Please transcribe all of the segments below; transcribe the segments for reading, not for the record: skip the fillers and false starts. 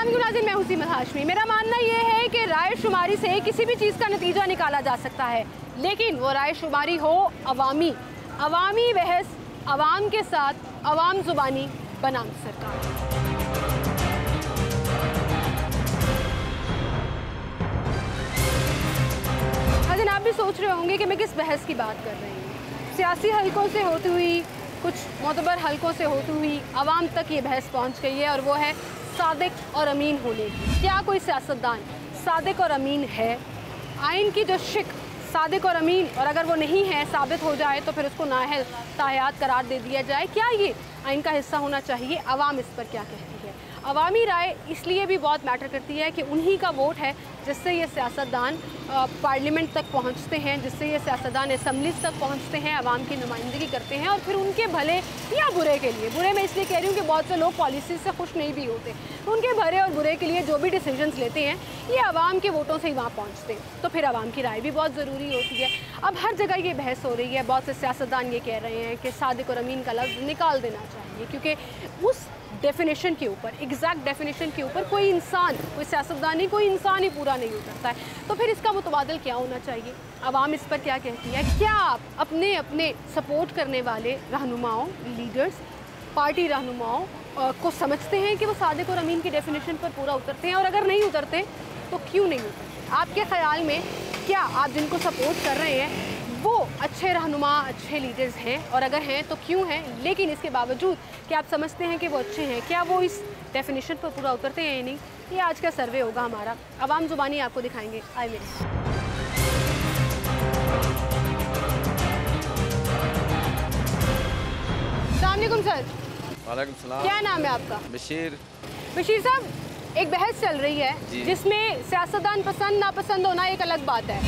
नाज़रीन, मैं हूं सीमत हाशमी। मेरा मानना यह है कि राय शुमारी से किसी भी चीज़ का नतीजा निकाला जा सकता है, लेकिन वो राय शुमारी हो अवामी बहस, अवाम के साथ अवाम ज़ुबानी बनाम सरकार। हाज़रीन, आप भी सोच रहे होंगे कि मैं किस बहस की बात कर रही हूँ। सियासी हलकों से होती हुई, कुछ मोतबर हलकों से होती हुई अवाम तक ये बहस पहुँच गई है, और वो है सादिक और अमीन होने की। क्या कोई सियासतदान सादिक और अमीन है? आइन की जो शिक सादिक और अमीन, और अगर वो नहीं है, साबित हो जाए तो फिर उसको नाअहल ताहयात करार दे दिया जाए। क्या ये आइन का हिस्सा होना चाहिए? अवाम इस पर क्या कहती है? अवामी राय इसलिए भी बहुत मैटर करती है कि उन्हीं का वोट है जिससे ये सियासतदान पार्लियामेंट तक पहुंचते हैं, जिससे ये सियासतदान असम्बलीज तक पहुंचते हैं, अवाम की नुमाइंदगी करते हैं, और फिर उनके भले या बुरे के लिए, बुरे मैं इसलिए कह रही हूँ कि बहुत से लोग पॉलिसी से खुश नहीं भी होते, उनके भले और बुरे के लिए जो भी डिसीजंस लेते हैं ये अवाम के वोटों से ही वहाँ पहुँचते हैं। तो फिर अवाम की राय भी बहुत ज़रूरी होती है। अब हर जगह ये बहस हो रही है, बहुत से सियासतदान ये कह रहे हैं कि सादिक और अमीन का लफ्ज़ निकाल देना चाहिए, क्योंकि उस डेफिनेशन के ऊपर, एग्जैक्ट डेफिनेशन के ऊपर कोई इंसान, कोई सियासतदान नहीं, कोई इंसान ही पूरा नहीं उतरता है। तो फिर इसका मुतबादल क्या होना चाहिए? अवाम इस पर क्या कहती है? क्या आप अपने अपने सपोर्ट करने वाले रहनुमाओं, लीडर्स, पार्टी रहनुमाओं को समझते हैं कि वो सादिक और अमीन की डेफिनेशन पर पूरा उतरते हैं? और अगर नहीं उतरते तो क्यों नहीं उतरते? आपके ख्याल में क्या आप जिनको सपोर्ट कर रहे हैं वो अच्छे रहनुमा, अच्छे लीडर्स हैं? और अगर हैं तो क्यों हैं? लेकिन इसके बावजूद क्या आप समझते हैं कि वो अच्छे हैं? क्या वो इस डेफिनेशन पर पूरा उतरते हैं या नहीं? ये आज का सर्वे होगा हमारा। अवाम ज़ुबानी आपको दिखाएंगे। आए मेरे अस्सलामुअलैकुम सर। वालेकुम सलाम। क्या नाम है आपका? बशीर। बशीर साहब, एक बहस चल रही है जिसमें सियासतदान पसंद नापसंद होना एक अलग बात है,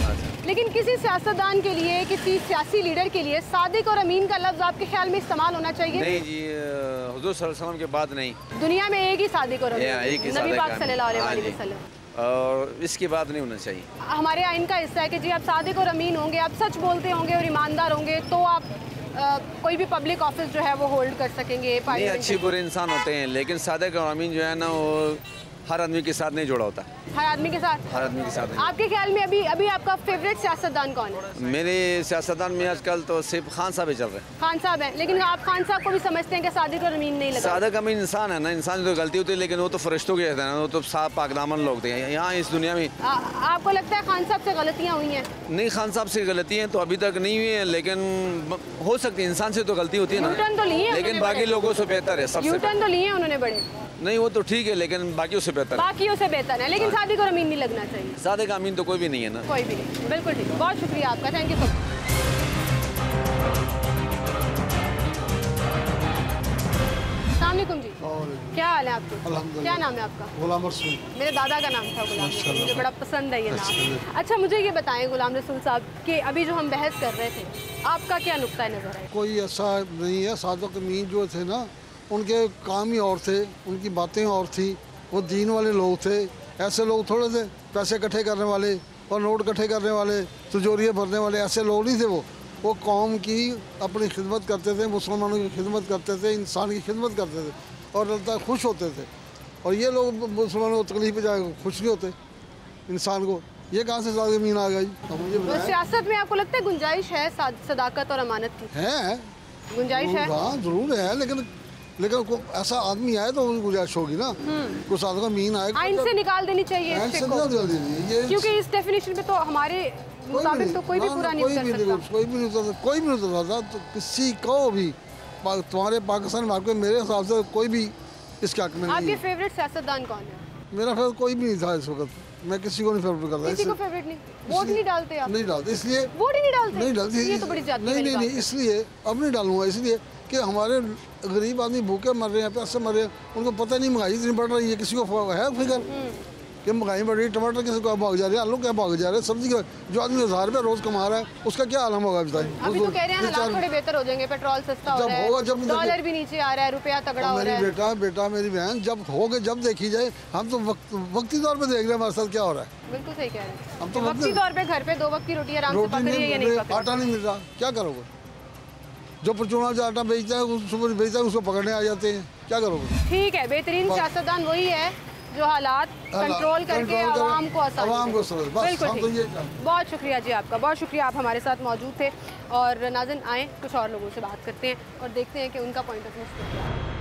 लेकिन किसी सियासतदान के लिए, किसी सियासी लीडर के लिए सादिक और अमीन का लफ्ज़ आपके ख्याल में इस्तेमाल होना चाहिए? नहीं जी, हुजूर सल्लल्लाहु अलैहि वसल्लम के बाद नहीं। दुनिया में एक ही सादिक और अमीन, नबी पाक सल्लल्लाहु अलैहि वसल्लम, और इसके बाद नहीं होना चाहिए। हमारे आइन का हिस्सा है कि जी आप सादिक और अमीन होंगे, आप सच बोलते होंगे और ईमानदार होंगे, तो आप कोई भी पब्लिक ऑफिस जो है वो होल्ड कर सकेंगे। नहीं, अच्छे बुरे इंसान होते हैं, लेकिन सादिक और अमीन जो है ना वो हर आदमी के साथ नहीं जुड़ा होता। हर आदमी के साथ? हर आदमी के साथ नहीं। आपके ख्याल में अभी आपका फेवरेट सियासतदान कौन है? मेरे सियासतदान में आजकल तो सिर्फ खान साहब ही चल रहे हैं। खान साहब हैं, लेकिन आप खान साहब को भी समझते हैं कि सादिक और अमीन नहीं लगा? सादिक अमीन इंसान है ना, इंसान तो गलती होती है, लेकिन वो तो फरिश्तों के हैं, वो तो साफ पाकदामन लोग थे यहाँ इस दुनिया में। आपको लगता है खान साहब से गलतियाँ हुई हैं? नहीं, खान साहब से गलतियाँ तो अभी तक नहीं हुई है, लेकिन हो सकती है, इंसान से तो गलती होती है ना। यूटर्न तो लिए, लेकिन बाकी लोगों से बेहतर है। सबसे यूटर्न तो लिए उन्होंने बड़े। नहीं, वो तो ठीक है, लेकिन बाकियों से बेहतर है। बाकियों से बेहतर है, लेकिन सादिक और अमीन नहीं लगना चाहिए। सादिक अमीन तो कोई भी नहीं है ना। कोई भी नहीं, बिल्कुल ठीक। बहुत शुक्रिया आपका, थैंक यू सो मच। अस्सलामुअलैकुम जी, क्या हाल है आपके? क्या नाम है आपका? गुलाम रसूल। मेरे दादा का नाम था गुलाम रसूल, मुझे बड़ा पसंद है ये नाम। अच्छा, मुझे ये बताएं गुलाम रसूल साहब कि अभी जो हम बहस कर रहे थे, आपका क्या नुक्ता नज़र है? कोई ऐसा नहीं है। सादिक अमीन जो थे ना, उनके काम ही और थे, उनकी बातें और थी, वो दीन वाले लोग थे। ऐसे लोग थोड़े थे पैसे इकट्ठे करने वाले और नोट इकट्ठे करने वाले, तिजोरियाँ भरने वाले, ऐसे लोग नहीं थे। वो कौम की अपनी खिदमत करते थे, मुसलमानों की खिदमत करते थे, इंसान की खिदमत करते थे और अल्लाह खुश होते थे। और ये लोग मुसलमानों को तकलीफ में जाए खुश नहीं होते इंसान को। ये कहाँ से सादिक अमीन आ गई? तो सियासत में आपको लगता है गुंजाइश है सदाकत और अमानत की? है, गुंजाइश है। हाँ जरूर है, लेकिन ऐसा आदमी आए तो उनकी गुंजाइश होगी ना। कोई सादिक अमीन आए, आइन से निकाल देनी चाहिए, क्योंकि इस डेफिनेशन पे तो हमारे मुताबिक तो कोई भी पूरा नहीं उतर सकता। कोई भी नहीं उतर सकता। तो किसी को भी, तुम्हारे पाकिस्तान में, मेरे हिसाब से कोई भी इसके हक में नहीं। आपके फेवरेट सियासतदान कौन है? मेरा फेवरेट कोई भी नहीं था इस वक्त। मैं किसी को नहीं फेवरेट करता। किसी को फेवरेट नहीं? वोट नहीं डालते आप? नहीं डालते, इसलिए वोट ही नहीं डालते। नहीं डालते, ये तो बड़ी ज्यादती वाली बात है। नहीं, इसलिए अब नहीं डालूंगा, इसलिए कि हमारे गरीब आदमी भूखे मर रहे हैं, पैसे मर रहे हैं, उनको पता नहीं महंगाई इतनी बढ़ रही है। किसी को है फिक्र कि महंगाई बढ़ रही है? टमाटर किसी को भाग जा रहे हैं, आलू क्या भाग जा रहे हैं, सब्जी का जो आदमी 1000 रुपये रोज कमा रहा है उसका क्या आलम होगा? बताइए। अभी तो कह रहे हैं हालात थोड़े बेहतर हो जाएंगे, पेट्रोल सस्ता हो रहा है, डॉलर भी नीचे आ रहा है, रुपया तगड़ा हो रहा है। बेटा मेरी बहन, जब होगे जब देखी जाए। हम तो वक्ती तौर पे देख रहे हैं हमारे साथ क्या हो रहा है। बिल्कुल सही कह रहे हैं। हम तो वक्ती तौर पे घर पे 2 वक्त की रोटी आराम से पक रही है या नहीं पक रही? आटा नहीं मिल रहा, क्या करोगे? जो परचून से आटा बेचता है, बेचता है, उसको पकड़ने आ जाते हैं, क्या करोगे? ठीक है, बेहतरीन सियासतदान वही है जो हालात कंट्रोल करके आवाम को आसानी आवाम को दे। समझ, बस बिल्कुल हम तो ठीक। ये चाहते हैं। बहुत शुक्रिया जी आपका, बहुत शुक्रिया, आप हमारे साथ मौजूद थे। और नाज़रीन आएँ कुछ और लोगों से बात करते हैं और देखते हैं कि उनका पॉइंट ऑफ व्यू क्या है।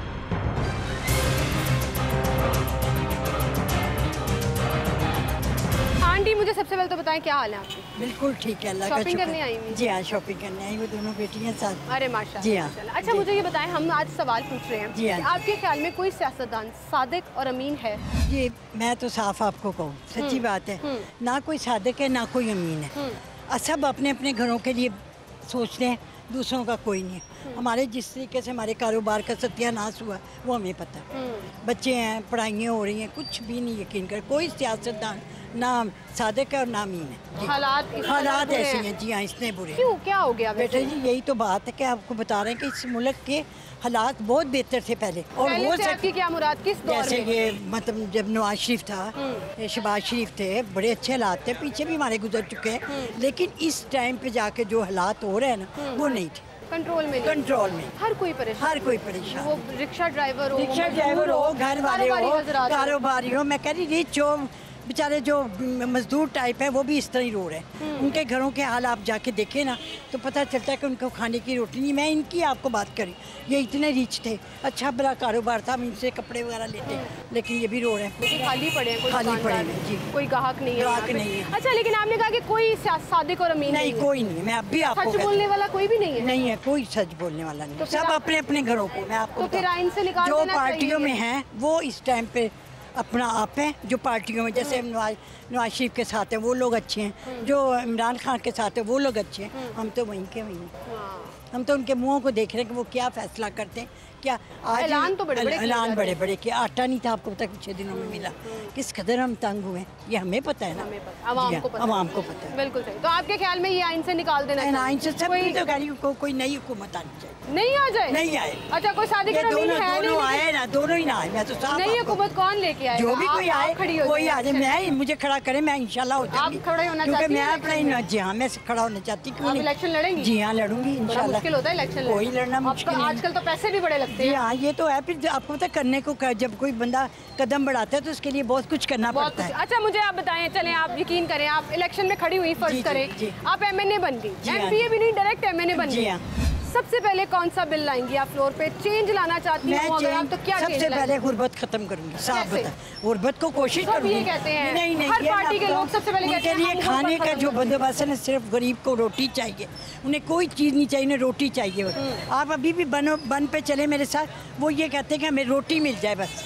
आंटी मुझे सबसे पहले तो बताएं क्या हाल है आपकी? बिल्कुल ठीक है, अल्लाह का शॉपिंग शुक्र। करने आई हुई? जी हाँ, शॉपिंग करने आई, वो दोनों बेटियां साथ। अरे माशाल्लाह, जी हाँ। माशाल्लाह। अच्छा मुझे ये बताएं, हम आज सवाल पूछ रहे हैं जी हाँ, कि जी। आपके ख्याल में कोई सियासतदान सादिक और अमीन है? ये मैं तो साफ आपको कहूँ, सच्ची बात है, ना कोई सादिक है ना कोई अमीन है। सब अपने अपने घरों के लिए सोचते हैं, दूसरों का कोई नहीं है। हमारे जिस तरीके से हमारे कारोबार का सत्यानाश हुआ वो हमें पता है। बच्चे हैं, पढ़ाइयाँ हो रही हैं, कुछ भी नहीं यकीन कर, कोई सियासतदान ना सादिक है और ना अमीन है। जी। हालात इस तरह हालात बुरे ऐसे हैं। हैं, जी हाँ, इतने बुरे हैं। क्यों, क्या हो गया बेटा वैसे? जी, यही तो बात है कि आपको बता रहे हैं कि इस मुल्क के हालात बहुत बेहतर थे पहले, और पहले हो से सके आपकी क्या मुराद, किस दौर जैसे में? ये मतलब जब नवाज शरीफ था, शहबाज शरीफ थे, बड़े अच्छे हालात थे, पीछे भी हमारे गुजर चुके हैं, लेकिन इस टाइम पे जाके जो हालात हो रहे हैं ना वो नहीं थे कंट्रोल में नहीं। कंट्रोल में। हर कोई परेशान, हर कोई परेशान, वो रिक्शा ड्राइवर हो, रिक्शा ड्राइवर हो, घर वाले हो, कारोबारी हजरात हो। कारोबारी हो, मैं कह रही रिच हो, बेचारे जो मजदूर टाइप है वो भी इस तरह ही रो रहे हैं। उनके घरों के हाल आप जाके देखें ना तो पता चलता है कि उनको खाने की रोटी नहीं। मैं इनकी आपको बात करी, ये इतने रिच थे, अच्छा बड़ा कारोबार था, हम इनसे कपड़े वगैरह लेते, लेकिन ये भी रो रहे हैं। लेकिन खाली पड़े हैं, कोई खाली दुकानदार पड़े हैं, जी। कोई ग्राहक नहीं है, ग्राहक यहाँ पे। नहीं है। अच्छा लेकिन आपने कहा कि कोई सादिक और अमीन नहीं, है। कोई नहीं है, मैं अब भी आपको सच कहती बोलने वाला कोई भी नहीं है? नहीं है, कोई सच बोलने वाला नहीं, तो फिर सब आप- अपने अपने घरों को। मैं आपको तो फिर बताऊं, आइन से निकाल जो देना पार्टियों चाहिए। में हैं वो इस टाइम पे अपना आप है, जो पार्टियों में जैसे नवाज शरीफ के साथ हैं वो लोग अच्छे हैं, जो इमरान खान के साथ है वो लोग अच्छे हैं, हम तो वहीं के वहीं हैं। हाँ। हम तो उनके मुंहों को देख रहे हैं कि वो क्या फैसला करते हैं। क्या आज ऐलान तो बड़े-बड़े किए ऐलान जाते बड़े हैं। बड़े कि आटा नहीं था आपको पता पिछले दिनों में मिला, किस कदर हम तंग हुए, ये हमें पता है ना, हमें पता, आवाम जी हाँ, को पता, आवाम को पता है। बिल्कुल सही। तो आपके ख्याल में ये आइन से निकाल देना आइन से सब कोई तो कह रही हूँ, कोई नई हुकूमत आनी चाहिए। नहीं आ जाए? नहीं आए। अच्छा कोई सादिक ये और अमीन दोनों है नहीं, दोनों लेकिन- आए ना, दोनों ही ना आए, मैं तो साफ नई आपको- हुकूमत कौन लेके आएगा? जो भी कोई आप आए, खड़ी हो कोई आ जाए, जाइए। मैं मुझे खड़ा करे, मैं इंशाल्लाह हो जाऊंगी। आप खड़े होना क्योंकि चाहती मैं हैं अपना इलेक्शन में? जी हाँ, मैं खड़ा होना चाहती हूँ। आप इलेक्शन लड़ेंगी? जी हाँ, लड़ूंगी बड़ा इंशाल्लाह। मुश्किल होता है इलेक्शन कोई लड़ना अब मुश्किल तो नहीं। आजकल तो पैसे भी बड़े लगते जी हैं। हाँ, ये तो है। फिर आपको पता है, करने को जब कोई बंदा कदम बढ़ाता है तो उसके लिए बहुत कुछ करना बहुत पड़ता कुछ। है। अच्छा मुझे आप बताएं, चलें आप यकीन करें, आप इलेक्शन में खड़ी हुई, जी, फर्ज जी, करें जी। आप एमएनए बन गई, जी हाँ। एमपीए भी नहीं, डायरेक्ट एमएनए बन जी गई, हाँ। सबसे पहले कौन सा बिल लाएंगी आप फ्लोर पे? चेंज लाना चाहती मैं हूँ अगर आप, तो क्या सबसे चेंज पहले गुर्बत खत्म करूंगी, साफ कैसे? बता, गुर्बत को कोशिश सब करूंगी। ये कहते हैं, नहीं नहीं, हर ये पार्टी के मैं लोग सबसे पहले कहते हैं, उनके लिए हम खाने गुर्बत का खत्म जो करें। बंदोबस्त है ना, सिर्फ गरीब को रोटी चाहिए, उन्हें कोई चीज़ नहीं चाहिए, उन्हें रोटी चाहिए। आप अभी भी बन पे चले मेरे साथ, वो ये कहते हैं कि हमें रोटी मिल जाए बस,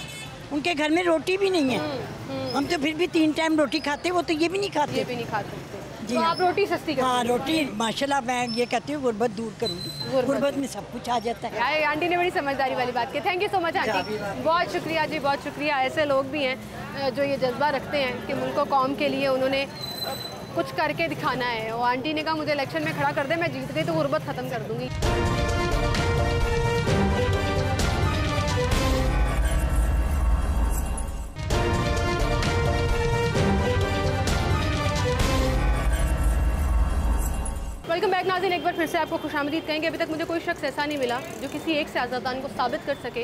उनके घर में रोटी भी नहीं है। हम तो फिर भी 3 टाइम रोटी खाते, वो तो ये भी नहीं ये खाते। भी नहीं खा सकते। जी तो हाँ। आप रोटी सस्ती करती हाँ, हैं। रोटी माशाल्लाह, मैं ये कहती हूँ गुर्बत दूर करूँगी, गुर्बत गुर्बत में सब कुछ आ जाता है। यार आंटी ने बड़ी समझदारी वाली बात की। Thank you so much aunty, बहुत शुक्रिया जी, बहुत शुक्रिया। ऐसे लोग भी हैं जो ये जज्बा रखते हैं कि मुल्क और कौम के लिए उन्होंने कुछ करके दिखाना है। और आंटी ने कहा मुझे इलेक्शन में खड़ा कर दे, मैं जीत गई तो गुर्बत ख़त्म कर दूँगी। वेलकम बैक नाज़रीन, एक बार फिर से आपको खुशामदीद कहेंगे। अभी तक मुझे कोई शख्स ऐसा नहीं मिला जो किसी एक सियासतदान को साबित कर सके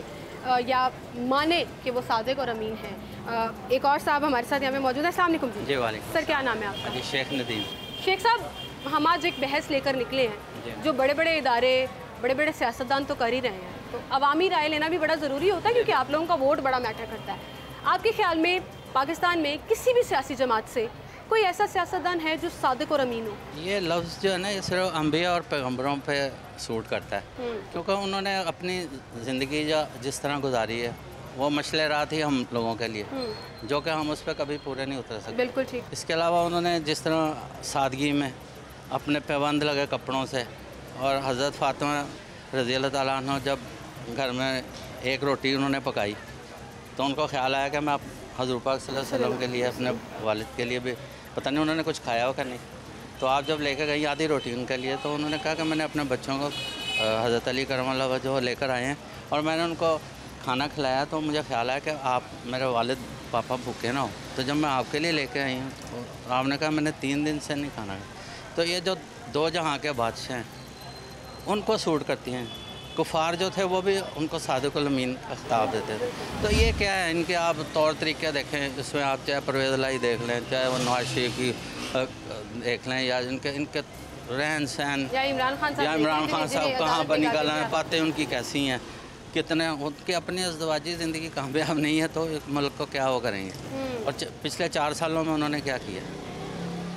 या माने कि वो सादिक और अमीन है। एक और साहब हमारे साथ यहाँ पे मौजूद है। अस्सलाम वालेकुम जी। वालेकुम। सर क्या नाम है आपका? जी, शेख नदीम। शेख साहब, हम आज एक बहस लेकर निकले हैं, जो बड़े बड़े इदारे, बड़े बड़े सियासतदान तो कर ही रहे हैं, तो अवामी राय लेना भी बड़ा ज़रूरी होता है क्योंकि आप लोगों का वोट बड़ा मैटर करता है। आपके ख्याल में पाकिस्तान में किसी भी सियासी जमात से कोई ऐसा सियासतदान है जो सादिक और अमीन हो? ये लफ्ज़ जो है ना, ये सिर्फ अंबिया और पैगम्बरों पे सूट करता है, क्योंकि उन्होंने अपनी ज़िंदगी जिस तरह गुजारी है वो मशले रात ही हम लोगों के लिए, जो कि हम उस पर कभी पूरे नहीं उतर सकते। बिल्कुल ठीक। इसके अलावा उन्होंने जिस तरह सादगी में अपने पैबंद लगे कपड़ों से, और हज़रत फ़ातिमा रज़ी अल्लाह ताला अन्हा जब घर में एक रोटी उन्होंने पकाई तो उनको ख्याल आया कि मैं हज़रत पाक सल्लल्लाहु अलैहि वसल्लम के लिए, अपने वालिद के लिए भी, पता नहीं उन्होंने कुछ खाया हो क्या नहीं, तो आप जब लेकर गई आधी रोटी उनके लिए, तो उन्होंने कहा कि मैंने अपने बच्चों को हज़रत अली करमल्लाहु वजहहु लेकर आए हैं और मैंने उनको खाना खिलाया, तो मुझे ख्याल आया कि आप मेरे वालिद पापा भूखे ना हो, तो जब मैं आपके लिए लेकर आई हूँ तो आपने कहा मैंने 3 दिन से नहीं खाना। तो ये जो 2 जहाँ के बादशाह हैं उनको सूट करती हैं, कुफार जो थे वो भी उनको सादिकुल अमीन का खिताब देते थे। तो ये क्या है, इनके आप तौर तरीके देखें, इसमें आप चाहे परवेज़ लाई देख लें, चाहे वो नवाज शरीफ की देख लें, या इनके रहन सहन, या इमरान खान साहब कहाँ पर निकालना है, बातें उनकी कैसी हैं, कितने उनकी अपनी अज़दवाजी ज़िंदगी कामयाब नहीं है तो एक मुल्क को क्या वो करेंगे। और पिछले 4 सालों में उन्होंने क्या किया।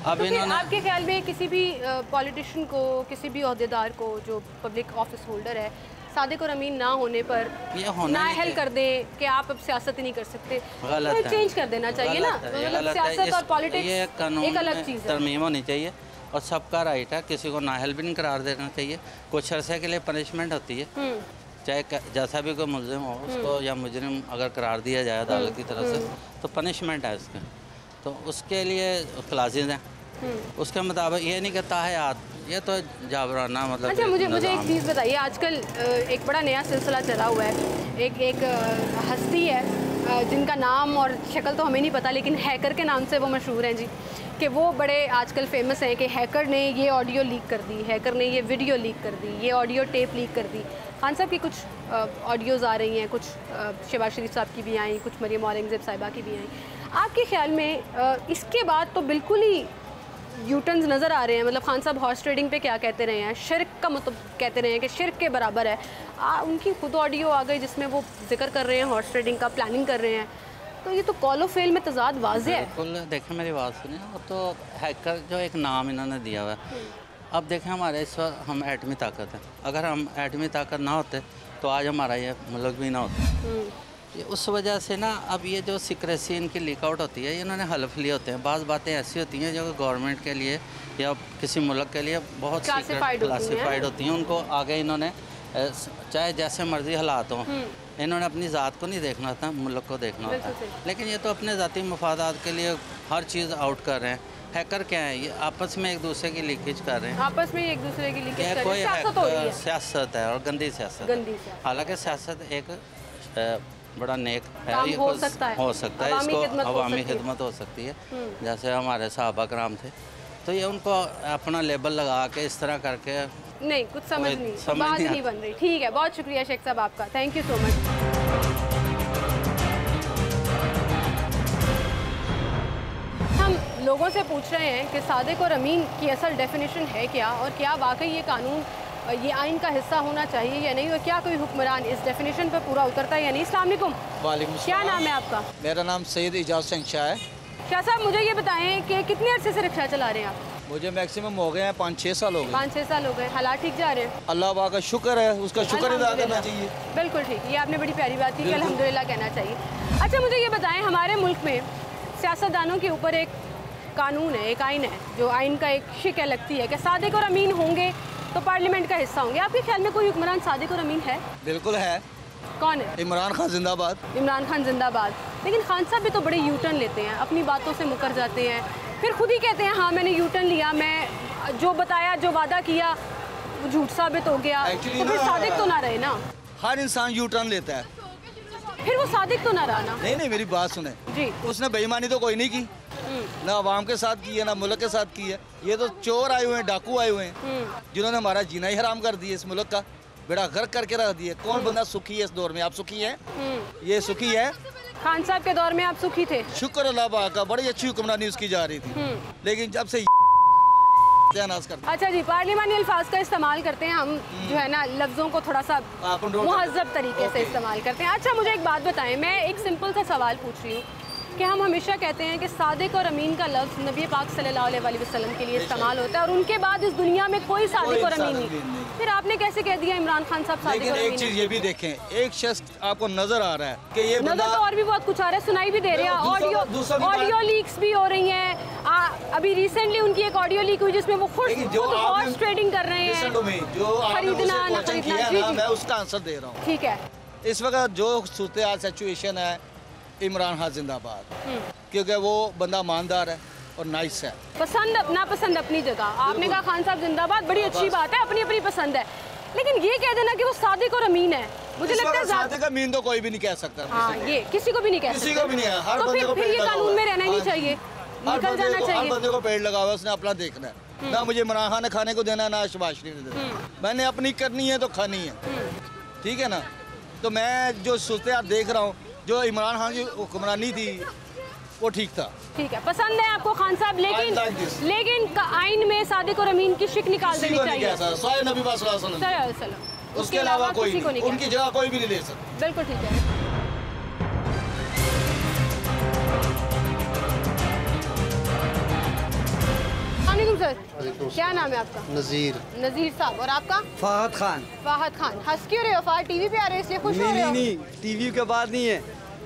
अब तो इन्होंने आपके ख्याल में किसी भी पॉलिटिशियन को, किसी भी ओहदेदार को जो पब्लिक ऑफिस होल्डर है, सादिक और अमीन ना होने पर नाअहल कर दें कि आप अब सियासत ही नहीं कर सकते, गलत है, चेंज कर देना चाहिए ना। मतलब सियासत और पॉलिटिक्स एक अलग चीज़ है, तरमीम होनी चाहिए और सबका राइट है, किसी को नाअहल भी नहीं करार देना चाहिए। कुछ अरसे के लिए पनिशमेंट होती है, चाहे जैसा भी कोई मुल्ज़िम हो उसको, या मुजरिम अगर करार दिया जाए अदालत की तरफ से तो पनिशमेंट है उसके, तो उसके लिए क्लासेज हैं, उसके मुताबिक। ये नहीं कहता है याद, ये तो जाबराना मतलब। अच्छा, मुझे एक चीज़ बताइए, आजकल एक बड़ा नया सिलसिला चला हुआ है, एक हस्ती है जिनका नाम और शक्ल तो हमें नहीं पता, लेकिन हैकर के नाम से वो मशहूर हैं जी, कि वो बड़े आजकल फेमस हैं कि हैकर ने ये ऑडियो लीक कर दी, हैकर ने ये वीडियो लीक कर दी, ये ऑडियो टेप लीक कर दी। खान साहब की कुछ ऑडियोज़ आ रही हैं, कुछ शहबाज शरीफ साहब की भी आई, कुछ मरियम औरंगज़ेब साहिबा की भी आई। आपके ख्याल में इसके बाद तो बिल्कुल ही यूटर्न्स नज़र आ रहे हैं। मतलब खान साहब हॉर्स ट्रेडिंग पे क्या कहते रहे हैं, शिर्क का मतलब कहते रहे हैं कि शिर्क के बराबर है। उनकी खुद ऑडियो आ गई जिसमें वो जिक्र कर रहे हैं हॉर्स ट्रेडिंग का, प्लानिंग कर रहे हैं, तो ये तो कॉल फेल में तजाद वाज़े है। बिल्कुल, देखें मेरी बात सुनिए, वो तो हैकर जो एक नाम इन्होंने दिया हुआ है। अब देखें हमारे इस वक्त हम एटमी ताकत है, अगर हम एटमी ताकत ना होते तो आज हमारा ये मुल्क भी ना होता। ये उस वजह से ना अब ये जो सीक्रेसी इनकी लीक आउट होती है, इन्होंने हल्फ लिए होते हैं। बाज़ बातें ऐसी होती हैं जो गवर्नमेंट के लिए या किसी मुल्क के लिए बहुत क्लासिफाइड होती हैं, उनको आगे इन्होंने चाहे जैसे मर्जी हालात हों, इन्होंने अपनी ज़ात को नहीं देखना था, मुल्क को देखना होता है। लेकिन ये तो अपने ज़ाती मफादात के लिए हर चीज़ आउट कर रहे हैं। हैकर क्या है, ये आपस में एक दूसरे की लीकेज कर रहे हैं, आपस में एक दूसरे की लीकेज कर रहे हैं। कोई सियासत है और गंदी सियासत। हालांकि सियासत एक बड़ा नेक है, ये हो सकता है इसको अवामी खिदमत हो सकती है, जैसे हमारे सहाबा कराम थे, तो ये उनको अपना लेबल लगा के इस तरह करके नहीं कुछ समझ नहीं बन रही। ठीक है, बहुत शुक्रिया शेख साहब आपका, थैंक यू सो मच। हम लोगों से पूछ रहे हैं कि सादिक और अमीन की असल डेफिनेशन है क्या, और क्या वाकई ये कानून, ये आइन का हिस्सा होना चाहिए या नहीं, और क्या कोई हुक्मरान इस डेफिनेशन पर पूरा उतरता है या नहीं। अस्सलाम वालेकुम। वालेकुम। क्या नाम है आपका? मेरा नाम सैयद इजाज़ सिंह शाह है। शाह साहब, मुझे ये बताएं कि कितने अरसे से रिक्शा चला रहे हैं आप? मुझे मैक्सिमम हो गए हैं 5-6 साल हो गए। 5-6 साल हो गए। हालात ठीक जा रहे हैं? अल्लाह पाक का शुक्र है, उसका शुक्र अदा करना चाहिए। बिल्कुल ठीक, ये आपने बड़ी प्यारी बात की कि अल्हम्दुलिल्लाह कहना चाहिए। अच्छा, मुझे ये बताएं, हमारे मुल्क में सियासतदानों के ऊपर एक कानून है, एक आइन है, जो आइन का एक शिक लगती है कि सादिक और अमीन होंगे तो पार्लियामेंट का हिस्सा होंगे। आपके ख्याल में कोई हुक्मरान सादिक और अमीन है? बिल्कुल है। कौन है? इमरान खान जिंदाबाद। इमरान खान जिंदाबाद। लेकिन खान साहब भी तो बड़े यू टर्न लेते हैं, अपनी बातों से मुकर जाते हैं, फिर खुद ही कहते हैं हाँ मैंने यू टर्न लिया, मैं जो बताया, जो वादा किया वो झूठ साबित हो गया, तो फिर सादिक तो ना रहे ना। हर इंसान यू टर्न लेता है, फिर वो सादिक तो ना रहा ना। नहीं, मेरी बात सुने जी। उसने बेईमानी तो कोई नहीं की, ना आवाम के साथ की है, ना मुल्क के साथ की है। ये तो चोर आए हुए हैं, डाकू आए हुए हैं, जिन्होंने हमारा जीना ही हराम कर दिया, इस मुल्क का बेड़ा गर्क करके रख दिया। कौन बंदा सुखी है इस दौर में? आप सुखी हैं? ये सुखी है? खान साहब के दौर में आप सुखी थे? शुक्र अल्लाह पाक का, बड़ी अच्छी हुक्मरानी उसकी जा रही थी। लेकिन जब से अच्छा जी, पार्लिमानी अल्फाज का इस्तेमाल करते हैं हम, जो है ना, लफ्ज़ों को थोड़ा सा मुहज़्ज़ब तरीके से इस्तेमाल करते हैं। अच्छा, मुझे एक बात बताएं, मैं एक सिंपल सा सवाल पूछ रही हूँ कि हम हमेशा कहते हैं कि सादिक और अमीन का लफ्ज़ नबी पाक सल्लल्लाहु अलैहि वसल्लम के लिए इस्तेमाल होता है, और उनके बाद इस दुनिया में कोई सादिक और अमीन नहीं। फिर आपने कैसे कह दिया इमरान खान साहब सादिक और अमीन? एक चीज़ ये भी देखें, एक शख्स आपको नजर आ रहा है कि ये नजर तो और भी बहुत कुछ आ रहा है, सुनाई भी दे रहे हैं, ऑडियो लीक्स भी हो रही हैं। अभी रिसेंटली उनकी एक ऑडियो लीक हुई जिसमें वो खुद हॉर्स ट्रेडिंग कर रहे हैं, खरीदना ना खरीदना। मैं उसका आंसर दे रहा हूँ। ठीक है, इस वक्त जो सूरत सिचुएशन है, इमरान खान जिंदाबाद, क्योंकि वो बंदा ईमानदार है और नाइस है। पसंद अपना पसंद अपनी जगह। आपने कहा खान साहब जिंदाबाद, बड़ी अच्छी बात है, अपनी अपनी पसंद है, लेकिन ये कह देना कि वो सादिक और अमीन है, मुझे लगता है सादिक अमीन तो कोई भी नहीं कह सकता। हाँ, ये किसी को भी नहीं कह सकता, किसी को भी नहीं है। तो फिर ये कानून में रहना ही नहीं चाहिए, निकल जाना चाहिए। हर बंदे को पेड़ लगा हुआ, उसने अपना देखना है। ना मुझे इमरान खान ने खाने को देना, ना शहबाज शरीफ ने देना। मैंने अपनी करनी है तो खानी है, ठीक है ना। तो मैं जो सूरत देख रहा हूँ, जो इमरान खान की हुक्मरानी थी वो ठीक था। ठीक है, पसंद है आपको खान साहब, लेकिन आइन में सादिक और अमीन की शिक निकाल देनी चाहिए। उसके अलावा कोई नहीं, उनकी जगह कोई भी नहीं ले सकता। बिल्कुल ठीक है। सर, क्या नाम है आपका? नजीर साहब। और आपका? फाहद खान। हंस क्यों रहे हो? फाहद टीवी पे आ रहे हो इसलिए खुश हो रहे हो? नहीं, टीवी के बाद नहीं है,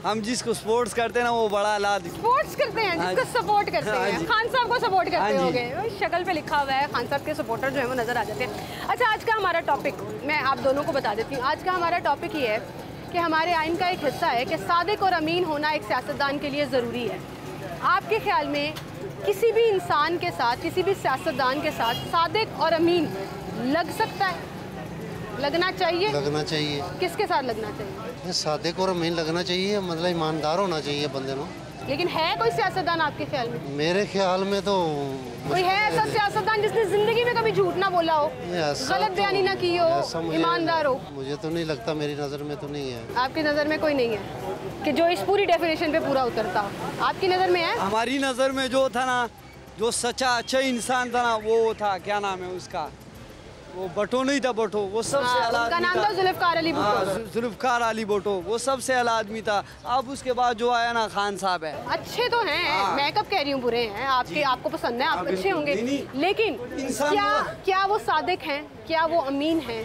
हम जिसको स्पोर्ट्स करते हैं ना वो बड़ा लाद स्पोर्ट्स करते हैं, जिसको सपोर्ट करते हैं। खान साहब को सपोर्ट करते होगे, शक्ल पे लिखा हुआ है खान साहब के सपोर्टर जो है वो नजर आ जाते हैं। अच्छा, आज का हमारा टॉपिक मैं आप दोनों को बता देती हूँ। आज का हमारा टॉपिक ये है कि हमारे आइन का एक हिस्सा है कि सादिक और अमीन होना एक सियासतदान के लिए ज़रूरी है। आपके ख्याल में किसी भी इंसान के साथ, किसी भी सियासतदान के साथ सादिक और अमीन लग सकता है? लगना चाहिए? लगना चाहिए। किसके साथ लगना चाहिए? सादिक और अमीन लगना चाहिए, मतलब ईमानदार होना चाहिए बंदे को। लेकिन है कोई सियासतदान आपके ख्याल में? मेरे ख्याल में तो कोई है ऐसा सियासतदान जिसने जिंदगी में कभी झूठ ना बोला हो, गलत बयानी ना की हो, ईमानदार हो? मुझे तो नहीं लगता, मेरी नज़र में तो नहीं है। आपकी नज़र में कोई नहीं है कि जो इस पूरी डेफिनेशन पे पूरा उतरता हो? आपकी नज़र में है? हमारी नज़र में जो था ना, जो सच्चा अच्छा इंसान था ना, वो था, क्या नाम है उसका, वो भुट्टो नहीं था, भुट्टो वो सबसे आला आदमी नाम था जुल्फ़िकार अली भुट्टो। जुल्फ़िकार अली भुट्टो वो सबसे आला आदमी था। अब उसके बाद जो आया ना खान साहब है, अच्छे तो हैं, मैं कब कह रही हूँ बुरे हैं। आपको पसंद है, आप अच्छे होंगे, लेकिन क्या वो सादिक हैं? क्या वो अमीन हैं?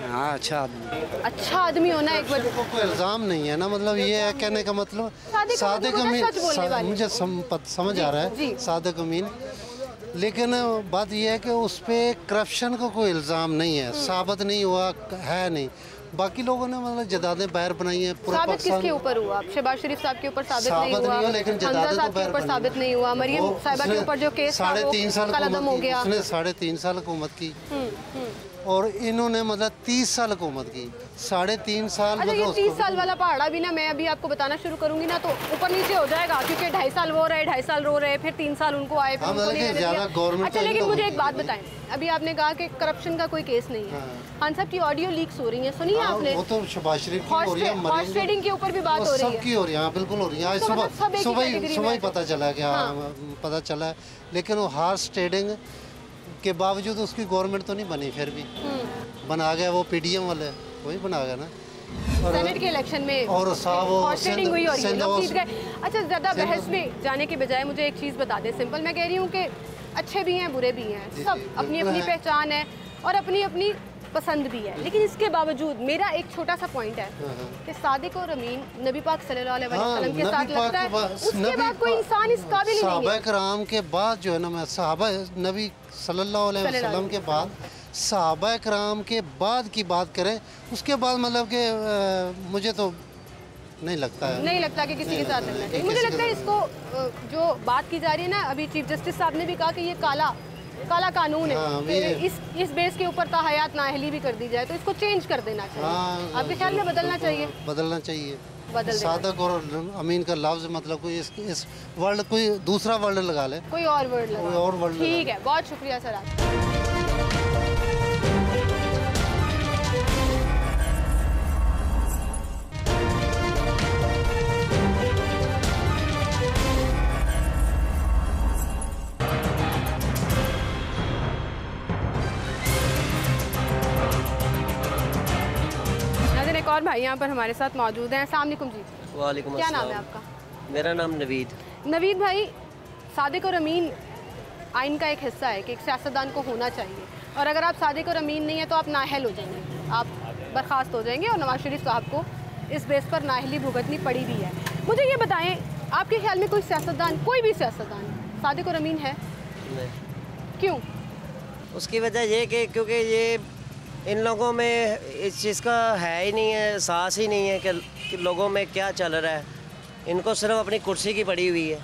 अच्छा आदमी होना एक वजह। कोई इल्ज़ाम नहीं है ना, मतलब ये है कहने का मतलब सादिक अमीन, मुझे समझ आ रहा है सादिक अमीन, लेकिन बात यह है कि उस पर करप्शन का कोई इल्ज़ाम नहीं है, साबित नहीं हुआ है नहीं। बाकी लोगों ने मतलब जदादें बाहर बनाई हैं। साबित किसके ऊपर हुआ? शहबाज शरीफ साहब के ऊपर साबित नहीं हुआ, लेकिन जदादें साहब के ऊपर साबित नहीं हुआ, मरियम साहिबा के ऊपर जो केस था वो कलअदम हो गया। उसने 3.5 साल हुकूमत की और इन्होंने मतलब 30 साल हुकूमत की। 3.5 साल। अच्छा, ये 30 साल वाला पहाड़ा भी ना मैं अभी आपको बताना शुरू करूंगी ना तो ऊपर नीचे हो जाएगा, क्योंकि 2.5 साल वो रहे, 2.5 साल रो रहे, फिर 3 साल उनको आए, फिर उनको नहीं दिया। अच्छा, लेकिन मुझे एक बात बताएं, अभी आपने कहा कि करप्शन का कोई केस नहीं है। खान साहब की ऑडियो लीक्स हो रही है, सुनिए आपने? वो तो शहबाज शरीफ की हो रही है, हॉर्स ट्रेडिंग के ऊपर भी बात हो रही है, सबकी हो रही है, बिल्कुल हो रही है। सुबह ही पता चला कि पता चला है, लेकिन वो हॉर्स ट्रेडिंग के बावजूद उसकी गवर्नमेंट तो नहीं बनी, फिर भी बना गया वो पीडीएम वाले, वही बना गया ना सेनेट के इलेक्शन में, और साहब ट्रेडिंग हुई और ये लोग जीत गए। अच्छा, ज़्यादा बहस में जाने के बजाय मुझे एक चीज़ बता दें, सिंपल मैं कह रही हूँ कि अच्छे भी हैं, बुरे भी हैं, सब अपनी अपनी पहचान है और अपनी अपनी पसंद भी है। लेकिन इसके बावजूद मेरा एक छोटा सा पॉइंट है कि सादिक और अमीन नबी पाक सल्लल्लाहु अलैहि वसल्लम के साथ लगता है, उसके बाद कोई इंसान इस काबिल नहीं है। सहाबा कराम के बाद जो है ना, मैं सहाबा नबी सल्लल्लाहु अलैहि वसल्लम के बाद, सहाबा कराम के बाद की बात करें, उसके बाद मतलब कि मुझे तो नहीं लगता कि किसी के साथ लगना चाहिए। मुझे लगता है इसको जो बात की जा रही है ना, अभी चीफ जस्टिस साहब ने भी कहा कि ये काला कानून है, इस बेस के ऊपर हयात नाअहली भी कर दी जाए तो इसको चेंज कर देना चाहिए। आपके ख्याल में बदलना चाहिए? सादिक और अमीन का लफ्ज मतलब कोई इस वर्ड, कोई दूसरा वर्ड लगा ले, कोई और वर्ड। ठीक है, बहुत शुक्रिया सर आपका। और भाई यहाँ पर हमारे साथ मौजूद हैं। अस्सलाम वालेकुम जी। वालेकुम क्या अस्सलाम। नाम है आपका? मेरा नाम नवीद भाई, सादिक और अमीन आइन का एक हिस्सा है कि एक सियासतदान को होना चाहिए, और अगर आप सादिक और अमीन नहीं है तो आप नाअहल हो जाएंगे, आप बर्खास्त हो जाएंगे, और नवाज शरीफ साहब को इस बेस पर नाअहली भुगतनी पड़ी भी है। मुझे ये बताएं, आपके ख्याल में कोई सियासतदान, कोई भी सियासतदान सादिक और अमीन है? नहीं। क्यों? उसकी वजह ये कि क्योंकि ये इन लोगों में इस चीज़ का है ही नहीं है, एहसास ही नहीं है कि लोगों में क्या चल रहा है। इनको सिर्फ अपनी कुर्सी की पड़ी हुई है,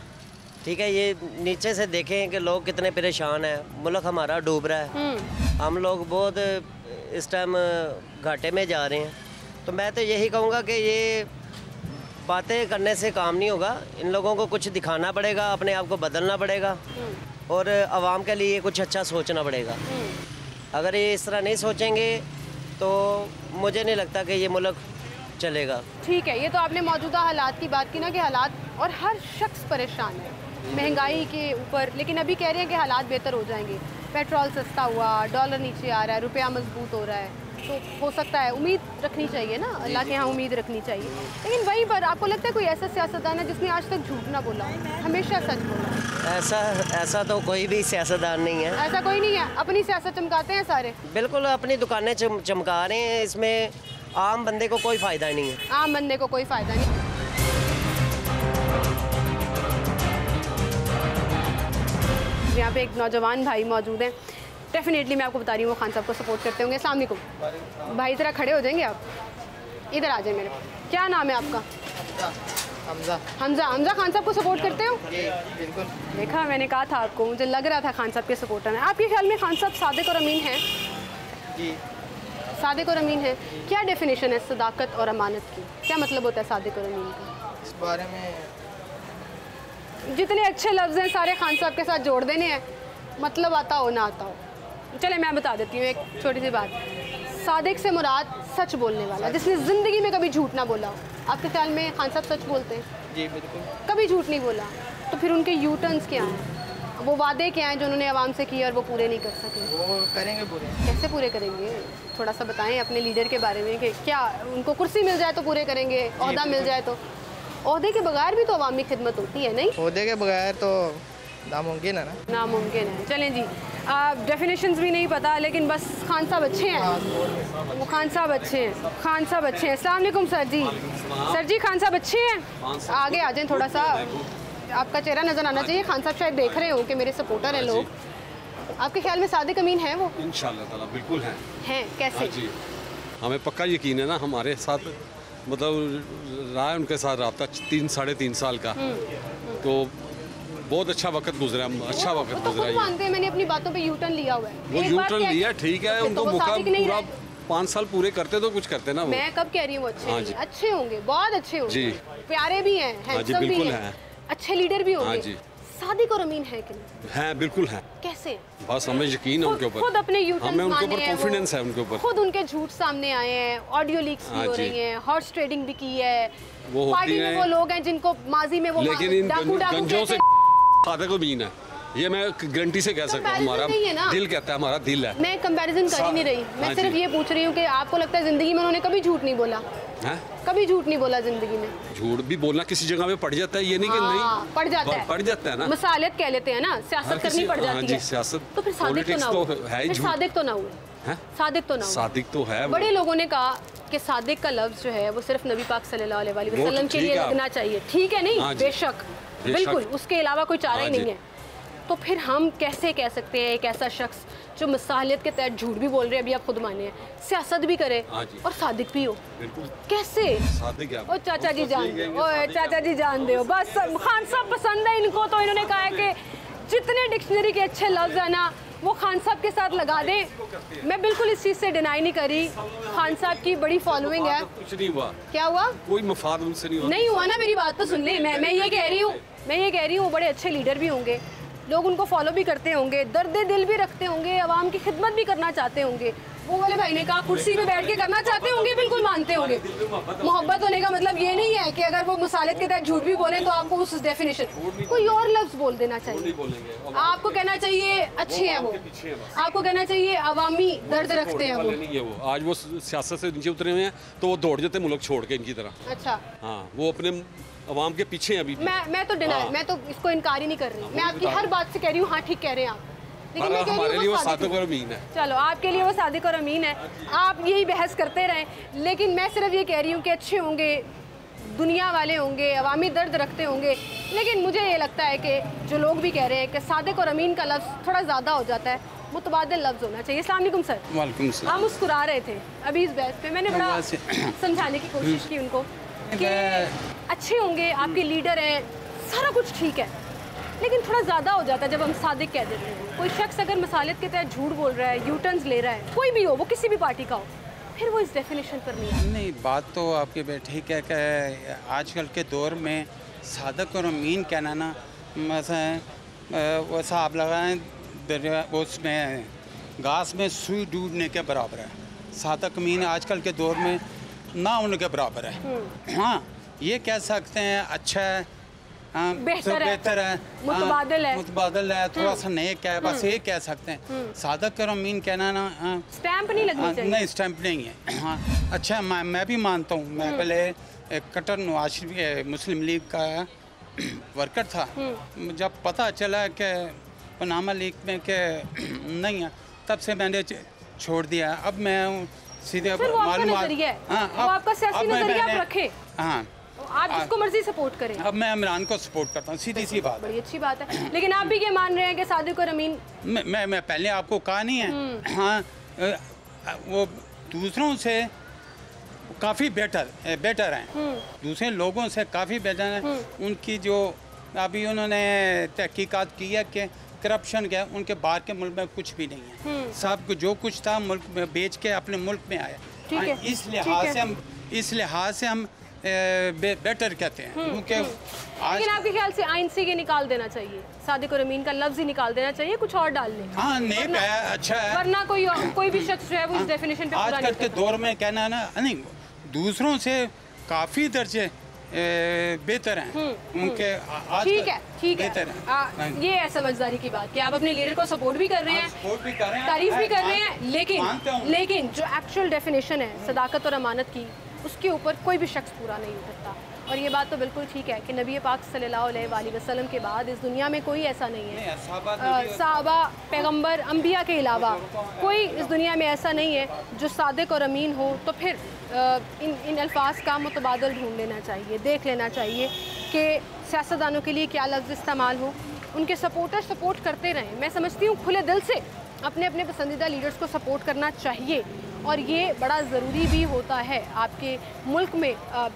ठीक है। ये नीचे से देखें कि लोग कितने परेशान हैं, मुल्क हमारा डूब रहा है, हम लोग बहुत इस टाइम घाटे में जा रहे हैं। तो मैं तो यही कहूँगा कि ये बातें करने से काम नहीं होगा, इन लोगों को कुछ दिखाना पड़ेगा, अपने आप को बदलना पड़ेगा, और आवाम के लिए कुछ अच्छा सोचना पड़ेगा। अगर ये इस तरह नहीं सोचेंगे तो मुझे नहीं लगता कि ये मुल्क चलेगा। ठीक है, ये तो आपने मौजूदा हालात की बात की ना कि हालात और हर शख्स परेशान है महंगाई के ऊपर, लेकिन अभी कह रहे हैं कि हालात बेहतर हो जाएंगे। पेट्रोल सस्ता हुआ, डॉलर नीचे आ रहा है, रुपया मजबूत हो रहा है, तो हो सकता है, उम्मीद रखनी चाहिए ना, अल्लाह के यहाँ उम्मीद रखनी चाहिए। लेकिन वहीं पर आपको लगता है कोई ऐसा सियासतदान है जिसने आज तक झूठ ना बोला, हमेशा सच बोला? ऐसा तो कोई भी सियासतदान नहीं है। ऐसा कोई नहीं है, अपनी सियासत चमकाते हैं सारे। बिल्कुल अपनी दुकानें चमका रहे हैं, इसमें आम बंदे को कोई फ़ायदा ही नहीं है। आम बंदे को कोई फ़ायदा नहीं। यहाँ पे एक नौजवान भाई मौजूद हैं, डेफिनेटली मैं आपको बता रही हूँ वो खान साहब को सपोर्ट करते होंगे। अस्सलाम वालेकुम भाई, ज़रा खड़े हो जाएंगे आप, इधर आ जाए मेरे। क्या नाम है आपका? हमजा। हमजा, हमजा खान साहब को सपोर्ट करते हो? बिल्कुल। देखा, मैंने कहा था आपको, मुझे लग रहा था खान साहब के सपोर्टर हैं। आपके ख्याल में खान साहब सादिक और अमीन हैं? जी, सादिक और अमीन है। क्या डेफिनेशन है सदाकत और अमानत की? क्या मतलब होता है सादिक और अमीन का? इस बारे में जितने अच्छे लफ्ज़ हैं सारे खान साहब के साथ जोड़ देने हैं, मतलब आता हो ना आता हो। चले मैं बता देती हूँ एक छोटी सी बात। सादिक से मुराद सच बोलने वाला, जिसने ज़िंदगी में कभी झूठ ना बोला हो। आपके ख्याल में खान साहब सच बोलते हैं? जी बिल्कुल। कभी झूठ नहीं बोला, तो फिर उनके यू टर्न्स क्या हैं? वो वादे क्या हैं जो उन्होंने आवाम से किए और वो पूरे नहीं कर सके? वो करेंगे पूरे। कैसे पूरे करेंगे? थोड़ा सा बताएं अपने लीडर के बारे में कि क्या उनको कुर्सी मिल जाए तो पूरे करेंगे, ओहदा मिल जाए तो? ओहदे के बगैर भी तो अवामी खिदमत होती है, नहीं? ओहदे के बगैर तो नामुमकिन है ना। नामुमकिन है। चलें जी, डेफिनेशंस भी नहीं पता, लेकिन बस खान साहब अच्छे हैं। वो खान साहब अच्छे हैं, खान साहब अच्छे हैं। अस्सलाम वालेकुम सर जी। सर जी खान साहब अच्छे हैं? आगे आ जाएं, थोड़ा सा आपका चेहरा नज़र आना चाहिए। खान साहब शायद देख रहे हो कि मेरे सपोर्टर हैं लोग। आपके ख्याल में सादिक अमीन है वो? इंशाल्लाह ताला बिल्कुल हैं। हैं कैसे? जी, हमें पक्का यकीन है ना, हमारे साथ मतलब रहा है उनके साथ रब्ता 3-3.5 साल का, तो बहुत अच्छा वक्त गुजरा, अच्छा वक्त गुजरा। तो मानते हैं मैंने अपनी बातों पे यू टर्न लिया हुआ है। वो यू टर्न लिया, ठीक है, उनको मौका पूरा 5 साल पूरे करते तो कुछ करते ना वो। मैं कब कह रही हूँ अच्छे? अच्छे होंगे, बहुत अच्छे होंगे, प्यारे भी हैं, हैंडसम भी हैं, अच्छे लीडर भी होंगे। सादिक और अमीन है कि नहीं? हैं, बिल्कुल हैं। कैसे? बस हमें यकीन है उनके ऊपर, खुद अपने यू टर्न, हमें उनके ऊपर कॉन्फिडेंस है, उनके ऊपर खुद उनके झूठ सामने आए हैं, ऑडियो लीक्स भी हो रही हैं, हॉर्स ट्रेडिंग भी की है। पार्टी में वो लोग हैं जिनको माजी में वो डाकू गंजों से सादिक अमीन है, ये मैं गारंटी से कह सकता हूँ। हमारा दिल कहता है, हमारा दिल है। मैं कंपैरिजन कर ही नहीं रही, मैं सिर्फ ये पूछ रही हूँ कि आपको लगता है जिंदगी में उन्होंने कभी झूठ नहीं बोला? कभी झूठ नहीं बोला जिंदगी में? झूठ भी बोलना किसी जगह में पड़ जाता है, ये नहीं कि नहीं पड़ जाता है, पड़ जाता है ना। मसालियत कह लेते हैं ना, सियासत करनी पड़ जाती है। सियासत तो फिर सादिक तो ना हुए, फिर सादिक तो ना हुए, सादिक तो ना हुए। सादिक तो है। बड़े लोगों ने कहा कि सादिक का लफ्ज जो है वो सिर्फ नबी पाक सल्लल्लाहु अलैहि वसल्लम के लिए लगना चाहिए। ठीक है, नहीं बेशक, बिल्कुल, उसके अलावा कोई चारा ही नहीं है। तो फिर हम कैसे कह सकते हैं एक ऐसा शख्स जो मसालियत के तहत झूठ भी बोल रहे हैं, अभी आप खुद माने हैं, सियासत भी करे और सादिक भी हो? कैसे? ओ चाचा जी जान दो, ओ चाचा जी जान दो, बस खान साहब पसंद है इनको, तो इन्होंने कहा है कि जितने डिक्शनरी के अच्छे लफ्ज है ना वो खान साहब के साथ लगा दें। मैं बिल्कुल इस चीज़ से डिनाई नहीं करी, खान साहब की बड़ी फॉलोइंग है। कुछ नहीं हुआ। क्या हुआ? कोई मफाद उनसे नहीं हुआ ना, मेरी बात तो सुन ले। मैं ये कह रही हूँ वो बड़े अच्छे लीडर भी होंगे, लोग उनको फॉलो भी करते होंगे, दर्द दिल भी रखते होंगे, आवाम की खिदमत भी करना चाहते होंगे। वो वाले भाई ने कहा कुर्सी पे बैठ के करना चाहते होंगे, बिल्कुल मानते होंगे। मोहब्बत होने का मतलब ये नहीं है कि अगर वो मसालियत के तहत झूठ भी बोले तो आपको उस डेफिनेशन कोई और लफ्ज बोल देना चाहिए। आपको कहना चाहिए अच्छे हैं वो, आपको कहना चाहिए अवामी दर्द रखते हैं वो। आज वो सियासत से नीचे उतरे हुए हैं तो वो दौड़ जाते मुल्क छोड़ के इनकी तरह। अच्छा, हाँ, वो अपने अवाम के पीछे हैं अभी। मैं तो डिनाई, मैं तो इसको इनकार ही नहीं कर रही, मैं आपकी हर बात से कह रही हूँ हाँ ठीक कह रहे हैं आप, लेकिन मैं कह रही हूँ वो सादिक और अमीन है। चलो आपके लिए वो सादिक और अमीन है, आप यही बहस करते रहें, लेकिन मैं सिर्फ ये कह रही हूँ कि अच्छे होंगे, दुनिया वाले होंगे, अवामी दर्द रखते होंगे, लेकिन मुझे ये लगता है कि जो लोग भी कह रहे हैं कि सादिक और अमीन का लफ्ज़ थोड़ा ज़्यादा हो जाता है, मुतबादिल लफ्ज़ होना चाहिए। अस्सलाम वालेकुम सर। वालेकुम सलाम। आप मुस्कुरा रहे थे अभी इस बहस पे, मैंने बड़ा समझाने की कोशिश की उनको कि अच्छे होंगे, आपके लीडर हैं, सारा कुछ ठीक है, लेकिन थोड़ा ज़्यादा हो जाता है जब हम सादिक कह देते हैं। कोई शख्स अगर मसालियत के तहत झूठ बोल रहा है, यू टर्न्स ले रहा है, कोई भी हो, वो किसी भी पार्टी का हो, फिर वो इस डेफिनेशन पर नहीं। बात तो आपकी बेटी क्या कि आजकल के दौर में सादिक और अमीन कहना ना, वो साहब लगाएं उसमें घास में सुई डूबने के बराबर है। सादक अमीन आजकल के दौर में ना उनके बराबर है। हाँ, ये कह सकते हैं अच्छा है, बेहतर है, मुतबादल है, थोड़ा सा नेक है, बस ये कह सकते हैं। सादक और अमीन कहना ना स्टैंप नहीं लगनी चाहिए। नहीं, स्टैंप नहीं है। हाँ, अच्छा, मैं भी मानता हूँ। मैं पहले कट्टर नवाज शरीफ मुस्लिम लीग का वर्कर था। जब पता चला कि पनामा लीग में के नहीं है, तब से मैंने छोड़ दिया। अब मैं सीधे मालूमात, आपका सियासी नजरिया आप रखें। हाँ, आप जिसको मर्जी सपोर्ट करें। अब मैं इमरान को सपोर्ट करता हूँ, सीधी सी बात। बड़ी अच्छी बात है। लेकिन आप भी ये मान रहे हैं कि सादिक और अमीन, मैं पहले आपको कहा नहीं है। हाँ, वो दूसरों से काफ़ी बेटर हैं, दूसरे लोगों से काफ़ी बेटर हैं। उनकी जो अभी उन्होंने तहकीकात की है कि करप्शन क्या, उनके बाहर के मुल्क में कुछ भी नहीं है। सब जो कुछ था मुल्क में बेच के अपने मुल्क में आया। इस लिहाज से हम बेटर कहते हैं। क्योंकि लेकिन आपके ख्याल से आइन से ये निकाल देना चाहिए, सादिक और अमीन का लफ्ज ही निकाल देना चाहिए, कुछ और डाल लें। हाँ, नेक है, अच्छा है, वरना कोई भी शख्स जो है वो इस डेफिनेशन पे पूरा नहीं। आजकल के दौर में कहना है ना, नहीं, दूसरों से काफ़ी दर्जे बेहतर हैं उनके। ठीक है, ये है समझदारी की बात कि आप अपने लीडर को सपोर्ट भी कर रहे हैं, तारीफ भी कर रहे हैं, लेकिन जो एक्चुअल डेफिनेशन है सदाकत और अमानत की, उसके ऊपर कोई भी शख्स पूरा नहीं उतरता। और ये बात तो बिल्कुल ठीक है कि नबी पाक सल्लल्लाहु अलैहि वसल्लम के बाद इस दुनिया में कोई ऐसा नहीं है, सहाबा, पैगंबर, अंबिया के अलावा कोई इस दुनिया में ऐसा नहीं है जो सादिक और अमीन हो। तो फिर इन अल्फाज का मुतबादल ढूंढ लेना चाहिए, देख लेना चाहिए कि सियासतदानों के लिए क्या लफ्ज़ इस्तेमाल हो, उनके सपोर्टर सपोर्ट करते रहें। मैं समझती हूँ खुले दिल से अपने अपने पसंदीदा लीडर्स को सपोर्ट करना चाहिए, और ये बड़ा ज़रूरी भी होता है आपके मुल्क में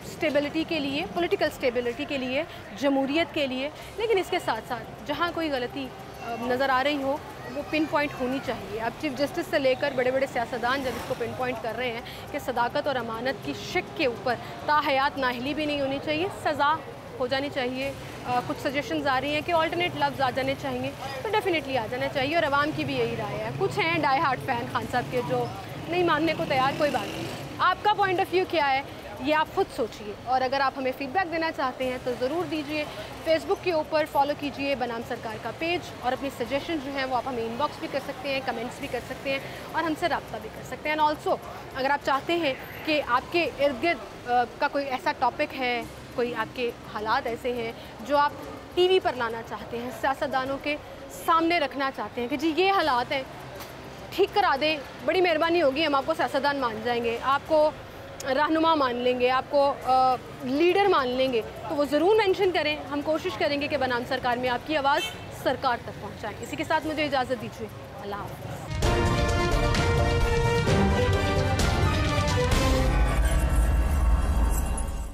स्टेबिलिटी के लिए, पॉलिटिकल स्टेबिलिटी के लिए, जमहूरियत के लिए। लेकिन इसके साथ साथ जहाँ कोई गलती नज़र आ रही हो वो पिन पॉइंट होनी चाहिए। अब चीफ जस्टिस से लेकर बड़े बड़े सियासतदान जब इसको पिन पॉइंट कर रहे हैं कि सदाकत और अमानत की शिक के ऊपर ताहयात नाहली भी नहीं होनी चाहिए, सज़ा हो जानी चाहिए। कुछ सजेशंस आ रही हैं कि ऑल्टरनेट लफ्ज़ आ जाने चाहिए, तो डेफिनेटली आ जाना चाहिए। और आवाम की भी यही राय है। कुछ हैं डाई हार्ट फ़ैन खान साहब के जो नहीं मानने को तैयार, कोई बात नहीं। आपका पॉइंट ऑफ व्यू क्या है ये आप खुद सोचिए, और अगर आप हमें फ़ीडबैक देना चाहते हैं तो ज़रूर दीजिए। फेसबुक के ऊपर फॉलो कीजिए बनाम सरकार का पेज, और अपनी सजेशन जो हैं वो आप हमें इनबॉक्स भी कर सकते हैं, कमेंट्स भी कर सकते हैं, और हमसे रब्ता भी कर सकते हैं। एंड ऑल्सो अगर आप चाहते हैं कि आपके इर्द गिर्द का कोई ऐसा टॉपिक है, कोई आपके हालात ऐसे हैं जो आप टीवी पर लाना चाहते हैं, सियासतदानों के सामने रखना चाहते हैं कि जी ये हालात हैं, ठीक करा दें, बड़ी मेहरबानी होगी, हम आपको सियासतदान मान जाएंगे, आपको रहनुमा मान लेंगे, आपको लीडर मान लेंगे, तो वो ज़रूर मेंशन करें। हम कोशिश करेंगे कि बनाम सरकार में आपकी आवाज़ सरकार तक पहुंचाएं। इसी के साथ मुझे इजाज़त दीजिए। अल्लाह हाफ़िज़।